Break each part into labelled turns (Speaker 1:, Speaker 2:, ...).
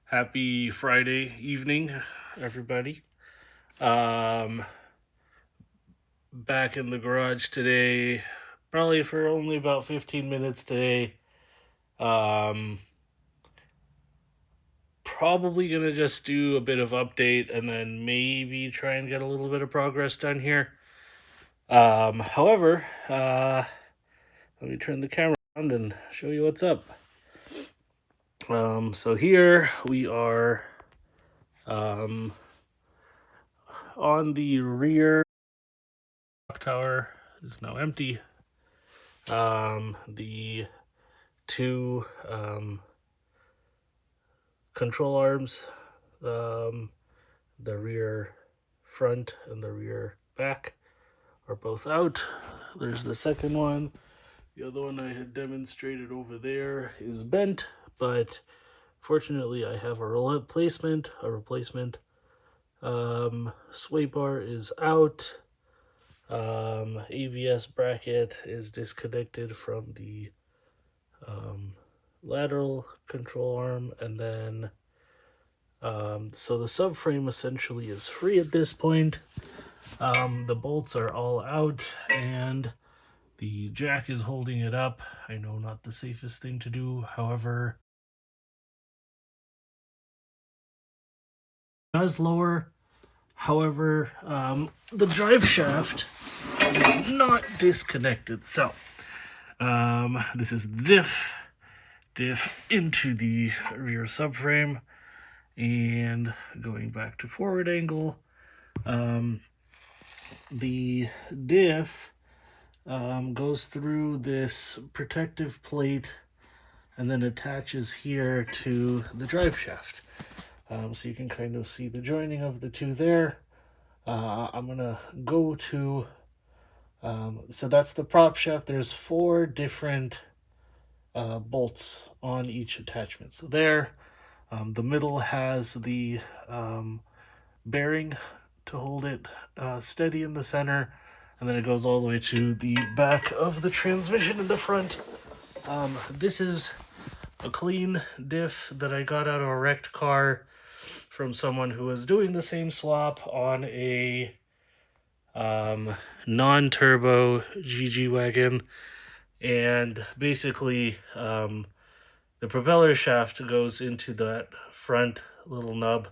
Speaker 1: Happy Friday evening, everybody. Um, Back in the garage today, probably for only about 15 minutes today. Um, Probably gonna just do a bit of update and then maybe try and get a little bit of progress done here. However, let me turn the camera around and show you what's up. So here we are um, on the rear. Clock tower is now empty. The two control arms, um, the rear front and the rear back, are both out. There's the second one. The other one I had demonstrated over there is bent, but fortunately I have a replacement. Sway bar is out. ABS bracket is disconnected from the lateral control arm, and then so the subframe essentially is free at this point. The bolts are all out and the jack is holding it up. I know, not the safest thing to do, however, it does lower. However, the drive shaft is not disconnected. So this is the diff into the rear subframe, and going back to forward angle, the diff goes through this protective plate and then attaches here to the drive shaft. So you can kind of see the joining of the two there. I'm gonna go to, so that's the prop shaft. There's 4 different bolts on each attachment. So there, the middle has the bearing to hold it steady in the center, and then it goes all the way to the back of the transmission in the front. This is a clean diff that I got out of a wrecked car from someone who was doing the same swap on a non-turbo GG wagon. And basically, the propeller shaft goes into that front little nub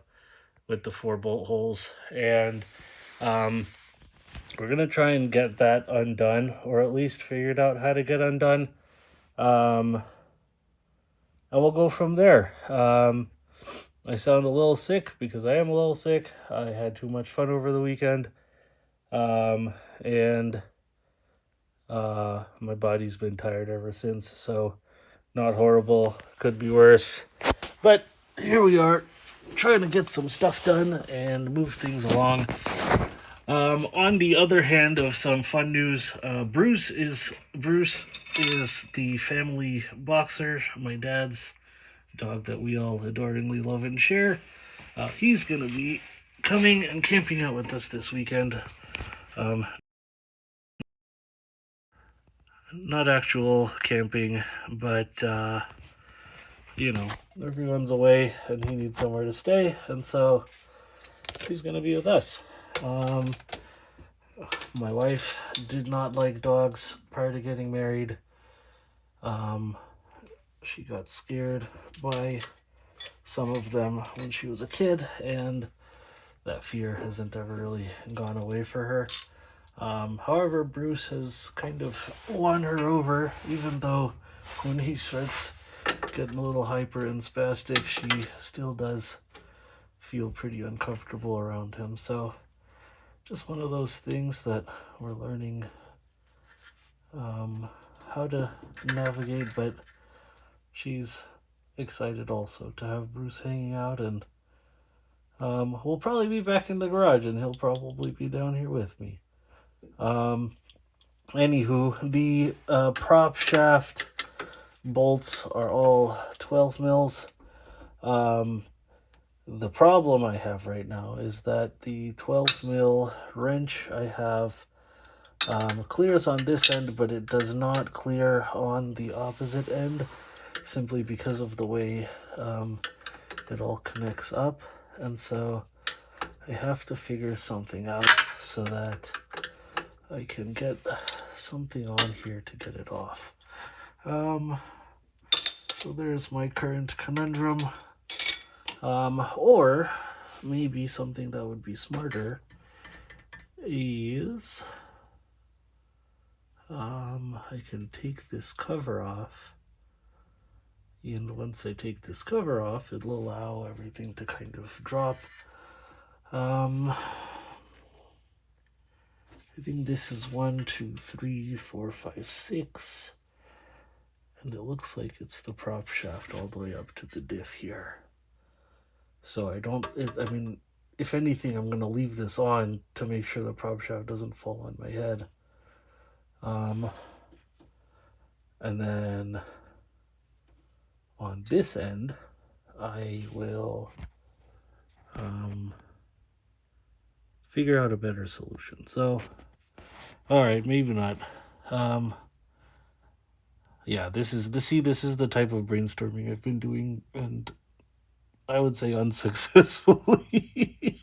Speaker 1: with the 4 bolt holes, and we're gonna try and get that undone, or at least figured out how to get undone, and we'll go from there. I sound a little sick because I am a little sick. I had too much fun over the weekend, and my body's been tired ever since, so not horrible, could be worse. But here we are, trying to get some stuff done and move things along. On the other hand of some fun news, Bruce is the family boxer, my dad's dog that we all adoringly love and share. He's gonna be coming and camping out with us this weekend. Not actual camping, but everyone's away and he needs somewhere to stay, and so he's gonna be with us. My wife did not like dogs prior to getting married. She got scared by some of them when she was a kid, and that fear hasn't ever really gone away for her. However, Bruce has kind of won her over, even though when he starts getting a little hyper and spastic, she still does feel pretty uncomfortable around him. So just one of those things that we're learning how to navigate, but she's excited also to have Bruce hanging out, and we'll probably be back in the garage and he'll probably be down here with me. Anywho, the prop shaft bolts are all 12 mils. The problem I have right now is that the 12 mil wrench I have clears on this end, but it does not clear on the opposite end, simply because of the way it all connects up, and so I have to figure something out so that I can get something on here to get it off. So there's my current conundrum. Or maybe something that would be smarter is I can take this cover off, and once I take this cover off, it'll allow everything to kind of drop. I think this is 1, 2, 3, 4, 5, 6, and it looks like it's the prop shaft all the way up to the diff here. So I mean, if anything, I'm going to leave this on to make sure the prop shaft doesn't fall on my head. And then on this end, I will figure out a better solution. So, all right, maybe not. Yeah, this is the type of brainstorming I've been doing, and I would say unsuccessfully.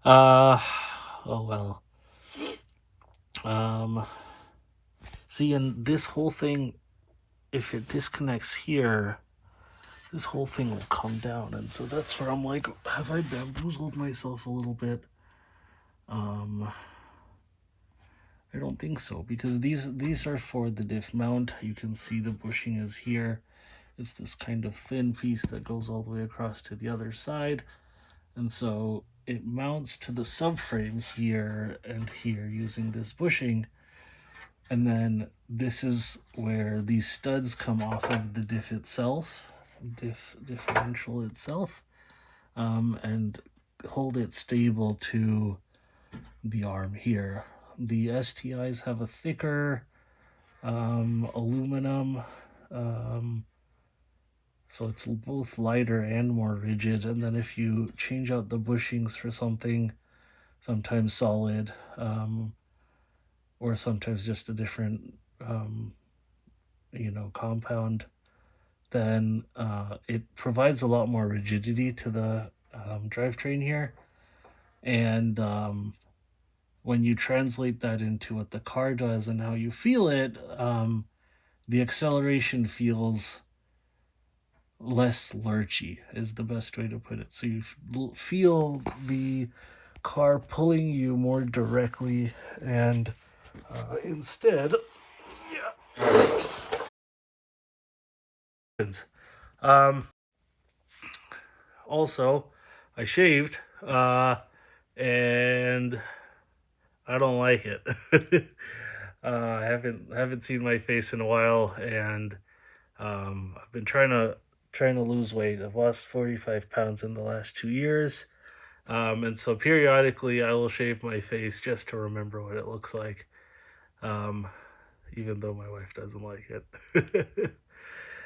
Speaker 1: Oh well. See, and this whole thing, if it disconnects here, this whole thing will come down, and so that's where I'm like, have I bamboozled myself a little bit? I don't think so, because these are for the diff mount. You can see the bushing is here. It's this kind of thin piece that goes all the way across to the other side, and so it mounts to the subframe here and here using this bushing. And then this is where these studs come off of the diff itself, differential itself, and hold it stable to the arm here. The STIs have a thicker aluminum, so it's both lighter and more rigid. And then if you change out the bushings for something, sometimes solid, or sometimes just a different compound, then it provides a lot more rigidity to the drivetrain here. And when you translate that into what the car does and how you feel it, the acceleration feels less lurchy is the best way to put it. So you feel the car pulling you more directly, and instead, also, I shaved, and I don't like it. I haven't seen my face in a while, and I've been trying to lose weight. I've lost 45 pounds in the last 2 years, and so periodically I will shave my face just to remember what it looks like, even though my wife doesn't like it.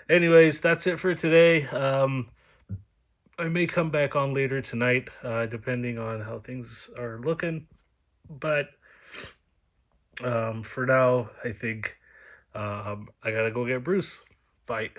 Speaker 1: Anyways, that's it for today. I may come back on later tonight, depending on how things are looking. But for now, I think I gotta go get Bruce. Bye.